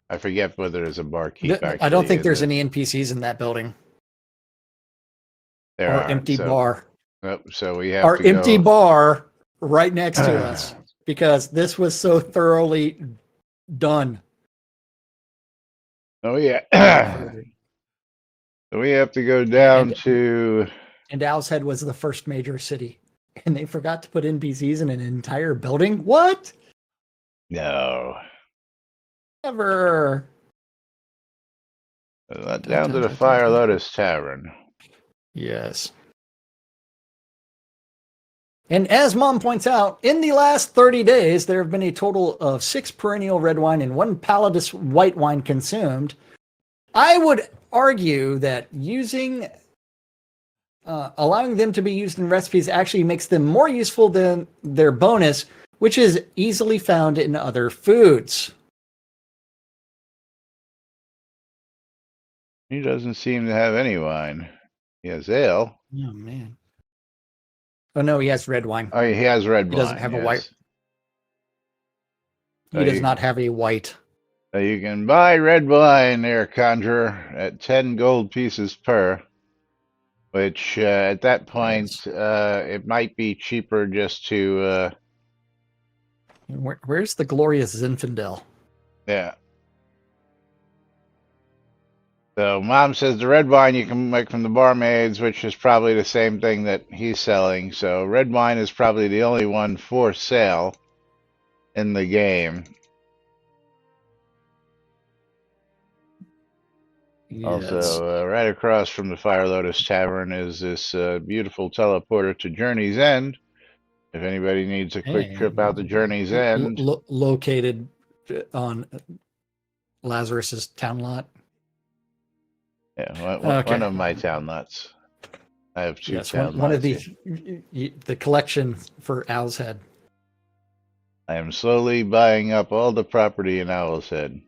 I forget whether there's a barkeep actually. I don't think in there's this. any NPCs in that building. There Or aren't, empty so, bar. Nope, so we have Our to empty go. bar right next to us, because this was so thoroughly done. Oh yeah. So we have to go down to. And Owl's Head was the first major city, and they forgot to put NPCs in an entire building. What? No. Never. Down to the Fire Lotus Tavern. Yes. And as Mom points out, in the last 30 days, there have been a total of 6 perennial red wine and 1 Palladus white wine consumed. I would argue that allowing them to be used in recipes actually makes them more useful than their bonus, which is easily found in other foods. He doesn't seem to have any wine. He has ale. Oh, man. Oh, no, he has red wine. Oh, he has red wine. He doesn't have a white. So He does not have a white. So you can buy red wine there, Conjurer, at 10 gold pieces per, which at that point, it might be cheaper just to... Where's the glorious Zinfandel? Yeah. So Mom says the red wine you can make from the barmaids, which is probably the same thing that he's selling. So red wine is probably the only one for sale in the game. Yes. Also, right across from the Fire Lotus Tavern is this beautiful teleporter to Journey's End. If anybody needs a quick trip out to Journey's End. Located on Lazarus's town lot. Yeah, one of my town lots. I have 2 town lots. One of the collection for Owl's Head. I am slowly buying up all the property in Owl's Head.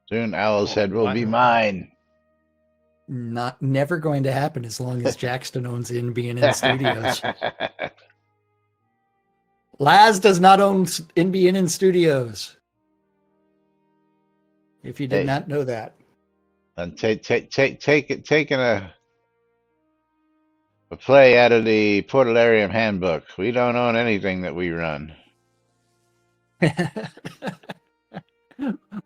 Soon Owl's Head will be mine. Never going to happen as long as Jackson owns NBNN Studios. Laz does not own NBNN Studios. If you did not know that. And taking a play out of the Portalarium handbook. We don't own anything that we run.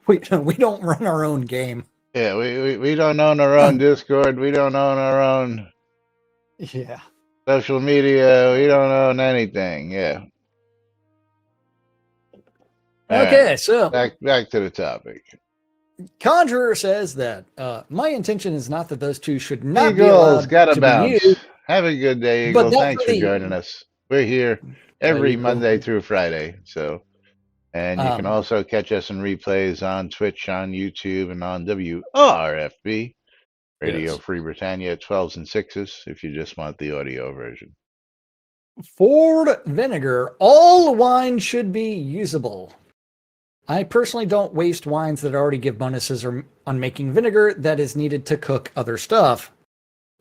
we don't run our own game. Yeah, we don't own our own Discord. We don't own our own social media. We don't own anything. Yeah. Okay, right. so back to the topic. Conjurer says that my intention is not that those two should not Eagles, be allowed gotta to bounce. be used. Have a good day, Eagle. Thanks for the, joining us. We're here every Eagle. Monday through Friday. So, and you can also catch us in replays on Twitch, on YouTube, and on WRFB, Radio Free Britannia, 12s and 6s, if you just want the audio version. Ford vinegar. All wine should be usable. I personally don't waste wines that already give bonuses on making vinegar that is needed to cook other stuff.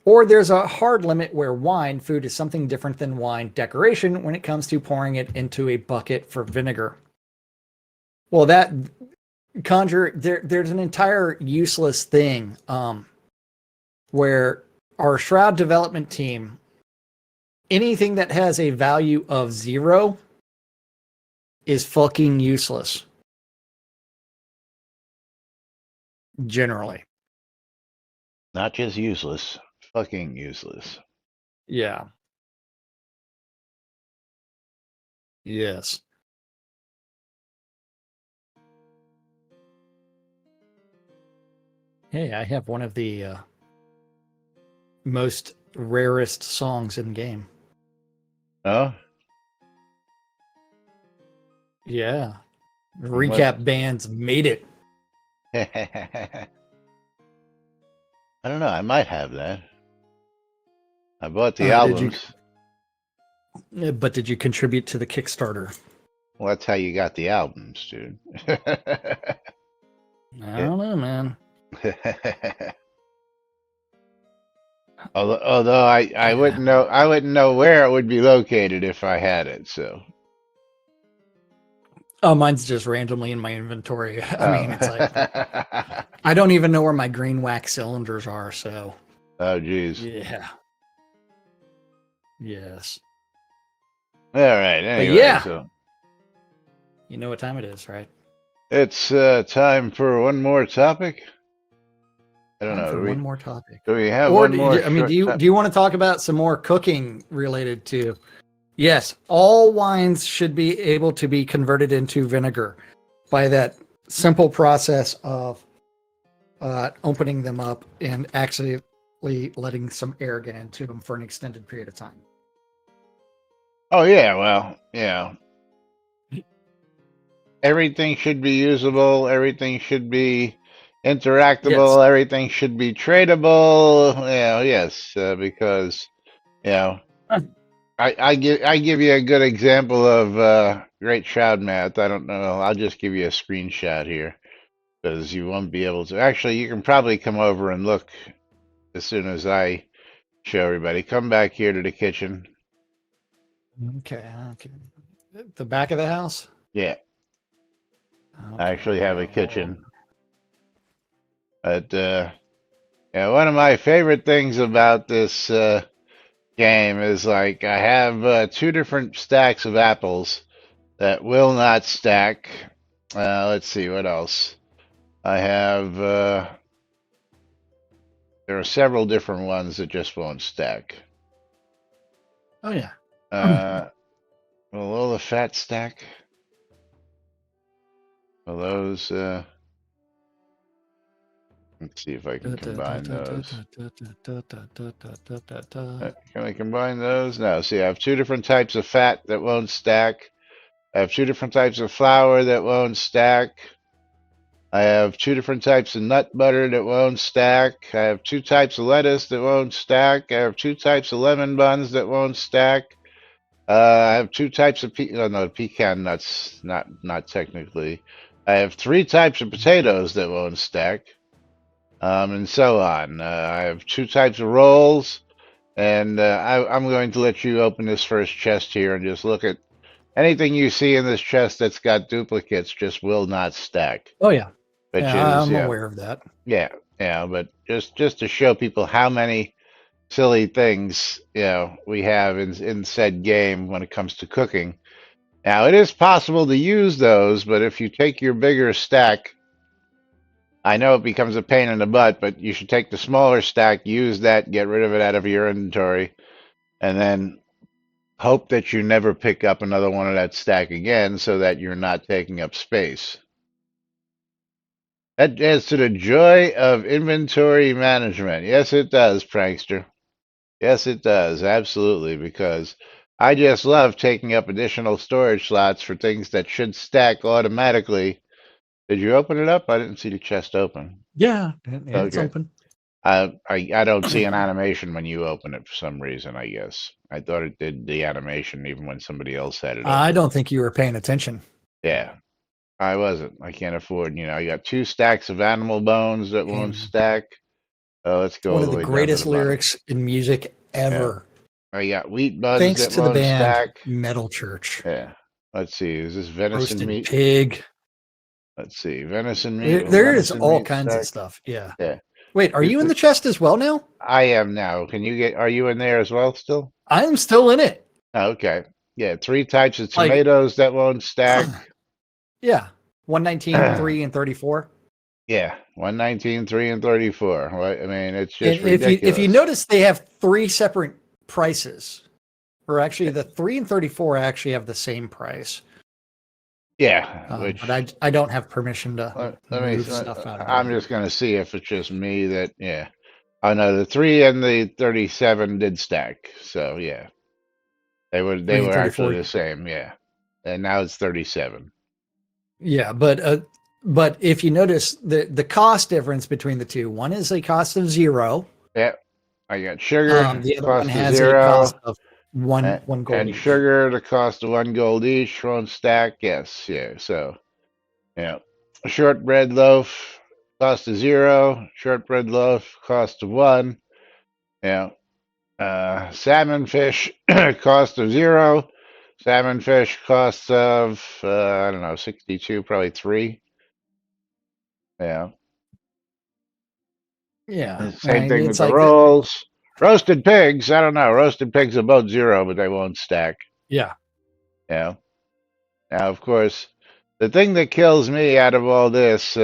Or there's a hard limit where wine food is something different than wine decoration when it comes to pouring it into a bucket for vinegar. Well, that Conjure, there's an entire useless thing where our Shroud development team, anything that has a value of 0 is fucking useless. Generally. Not just useless, fucking useless. Yeah. Yes. Hey, I have one of the most rarest songs in game. Oh? Yeah. Recap bands made it. I don't know. I might have that. I bought the albums. But did you contribute to the Kickstarter? Well, that's how you got the albums, dude. I don't know, man. Although I wouldn't know where it would be located if I had it. So. Oh, mine's just randomly in my inventory. I mean, it's like I don't even know where my green wax cylinders are. So. Oh, geez. Yeah. Yes. All right. Anyway, but yeah. So you know what time it is, right? It's time for one more topic. I don't know. One more topic. Do we have one more? I mean, do you want to talk about some more cooking related to? Yes, all wines should be able to be converted into vinegar by that simple process of opening them up and actually letting some air get into them for an extended period of time. Oh, yeah. Well, yeah. Everything should be usable. Everything should be interactable. Yes. Everything should be tradable. Yeah, yes, because, you know, I give you a good example of great Shroud math. I don't know. I'll just give you a screenshot here because you won't be able to. Actually, you can probably come over and look as soon as I show everybody. Come back here to the kitchen. Okay. The back of the house? Yeah. Okay. I actually have a kitchen. But yeah, one of my favorite things about this game is like I have 2 different stacks of apples that will not stack. Let's see what else. I have there are several different ones that just won't stack. Oh yeah. Will the fat stack? Will those let's see if I can combine those. Can I combine those? No. See, I have 2 different types of fat that won't stack. I have 2 different types of flour that won't stack. I have 2 different types of nut butter that won't stack. I have 2 types of lettuce that won't stack. I have 2 types of lemon buns that won't stack. I have 2 types of pecan nuts, not technically. I have 3 types of potatoes that won't stack. and so on. I have two types of rolls, and I'm going to let you open this first chest here and just look at anything you see in this chest that's got duplicates. Just will not stack, Oh yeah, which yeah, is I'm aware of that. yeah, yeah. But just to show people how many silly things we have in said game when it comes to cooking. Now it is possible to use those, but if you take your bigger stack, I know it becomes a pain in the butt, but you should take the smaller stack, use that, get rid of it out of your inventory, and then hope that you never pick up another one of that stack again so that you're not taking up space. That adds to the joy of inventory management. Yes, it does, Prankster. Yes, it does. Absolutely. Because I just love taking up additional storage slots for things that should stack automatically. Did you open it up? I didn't see the chest open. Yeah, it's Okay. open. I don't see an animation when you open it for some reason, I guess. I thought it did the animation even when somebody else had it I open. don't think you were paying attention. Yeah, I wasn't. I can't afford, I got two stacks of animal bones that won't And stack. Let's go one all of the the way down to greatest the bottom. lyrics in music Yeah. ever. I got wheat buns Thanks that to the won't band stack. Metal Church. Yeah. Let's see. Is this venison Roasted meat? pig. Let's see. Venison meat. Will There is venison all meat kinds of stack? stuff. Yeah. Yeah. Wait, are you in the chest as well now? I am now. Are you in there as well still? I'm still in it. Oh, okay. Yeah. Three types of Like- tomatoes that won't stack. Yeah. 119, 3, and 34. Yeah. 119, 3, and 34. Right? I mean, it's just And if ridiculous. you notice, they have three separate prices. Or actually, the 3 and 34 actually have the same price. Yeah. Which But I don't have permission to move let stuff out of I'm there. just going to see if it's just me that, yeah. I know the 3 and the 37 did stack. So, yeah. They 3 were and 34. actually the same, yeah. And now it's 37. Yeah, but if you notice the cost difference between the two, one is a cost of 0. Yeah. I got sugar, The other cost one of has 0. a cost of one gold and each. sugar, the cost of 1 gold each, won't stack. Yes, yeah. So, yeah. A shortbread loaf, cost of 0. Shortbread loaf, cost of 1. Yeah. Salmon fish, cost of 0. Salmon fish, cost of, I don't know, 62, probably 3. Yeah. Yeah, Same thing with it's the like rolls. Roasted pigs, I don't know. Roasted pigs are about 0, but they won't stack. yeah. Yeah. Now, of course, the thing that kills me out of all this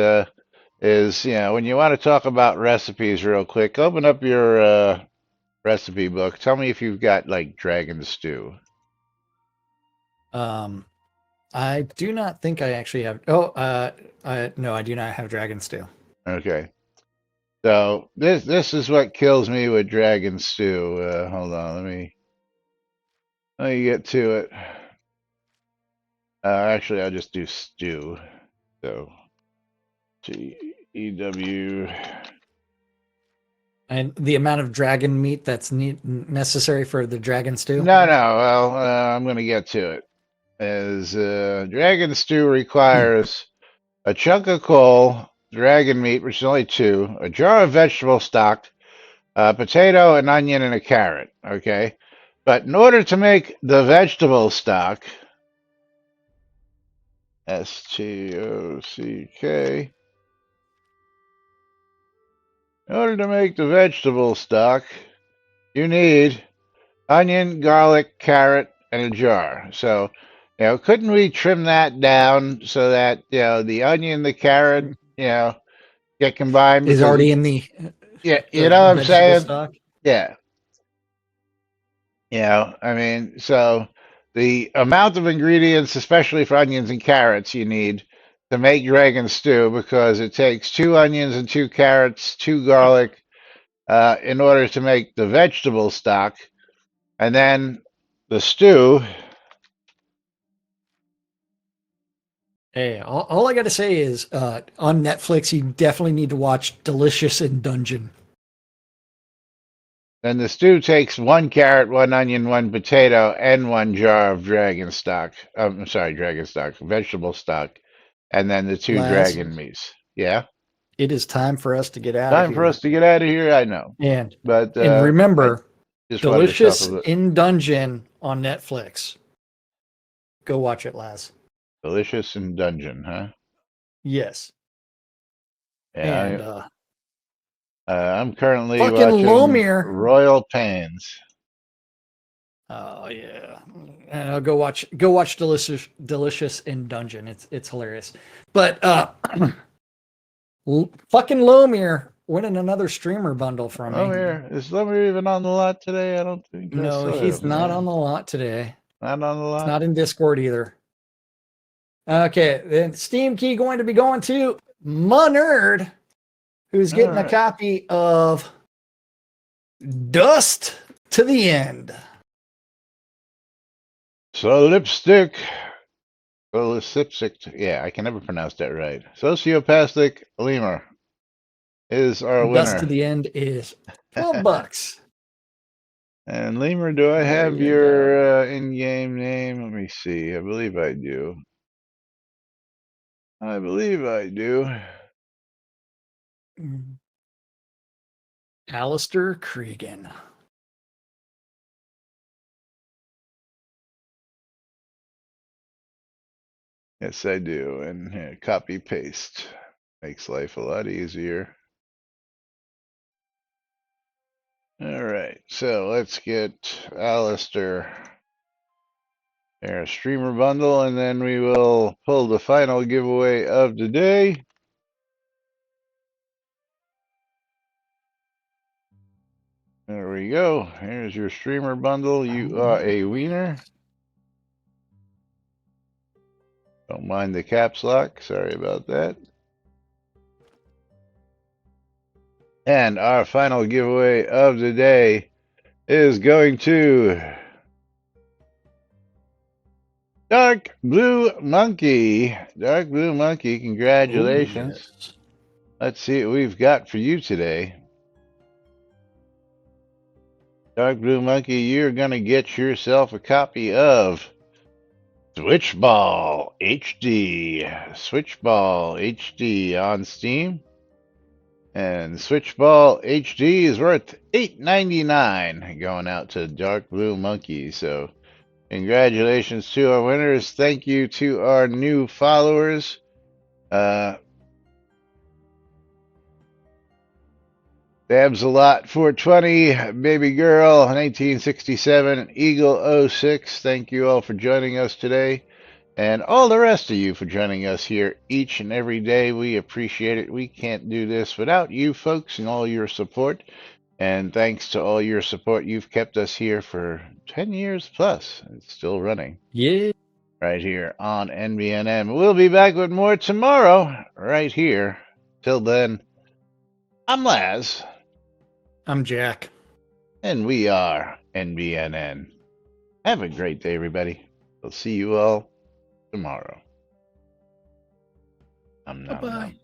is, when you want to talk about recipes real quick, open up your recipe book. Tell me if you've got like dragon stew. I do not think I actually have. Oh, no, I do not have dragon stew. Okay. So this is what kills me with dragon stew. Hold on, let me get to it. Actually, I'll just do stew. So TEW. And the amount of dragon meat that's necessary for the dragon stew. No. Well, I'm going to get to it. As dragon stew requires a chunk of coal, dragon meat, which is only 2, a jar of vegetable stock, a potato, an onion, and a carrot. Okay, but in order to make the vegetable stock, STOCK. In order to make the vegetable stock, you need onion, garlic, carrot, and a jar. So, couldn't we trim that down so that, the onion, the carrot, get combined? Is already in the yeah, you know what I'm saying? Stock. Yeah. I mean, so the amount of ingredients, especially for onions and carrots, you need to make dragon stew, because it takes 2 onions and 2 carrots, 2 garlic, in order to make the vegetable stock. And then the stew. Hey, all I got to say is on Netflix, you definitely need to watch Delicious in Dungeon. Then the stew takes 1 carrot, 1 onion, 1 potato, and 1 jar of dragon stock. Dragon stock, vegetable stock, and then the 2 Laz, dragon meats. Yeah. it is time for us to get out of Time here. for us to get out of here. I know, And but remember, just wanted to Delicious shuffle it. in Dungeon on Netflix. Go watch it, Laz. Delicious in Dungeon, huh? Yes. Yeah, And I'm currently fucking watching Lomir. Royal Pains. Oh yeah, go watch Delicious in Dungeon. It's hilarious. But fucking Lomir winning another streamer bundle from me. Is Lomir even on the lot today? I don't think. No, he's not on the lot today. Not on the lot. It's not in Discord either. Okay, then Steam key going to be going to Nerd, who's getting a copy of Dust to the End. So yeah, I can never pronounce that right. Sociopathic Lemur is our winner. Dust to the End is $12. And Lemur, do I have your in-game name? Let me see. I believe I do. Alistair Cregan. Yes, I do. And here, copy paste makes life a lot easier. All right, so let's get Alistair a streamer bundle, and then we will pull the final giveaway of the day. There we go. Here's your streamer bundle. You are a wiener. Don't mind the caps lock. Sorry about that. And our final giveaway of the day is going to Dark Blue Monkey. Dark Blue Monkey, congratulations. Ooh, yes. Let's see what we've got for you today. Dark Blue Monkey, you're going to get yourself a copy of Switchball HD. Switchball HD on Steam. And Switchball HD is worth $8.99 going out to Dark Blue Monkey. So congratulations to our winners. Thank you to our new followers. Dabs a lot 420, Baby Girl 1967, Eagle 06. Thank you all for joining us today. And all the rest of you for joining us here each and every day. We appreciate it. We can't do this without you folks and all your support. And thanks to all your support, you've kept us here for 10 years plus. It's still running. Yeah. Right here on NBNN. We'll be back with more tomorrow, right here. Till then, I'm Laz. I'm Jack. And we are NBNN. Have a great day, everybody. We'll see you all tomorrow. Bye-bye.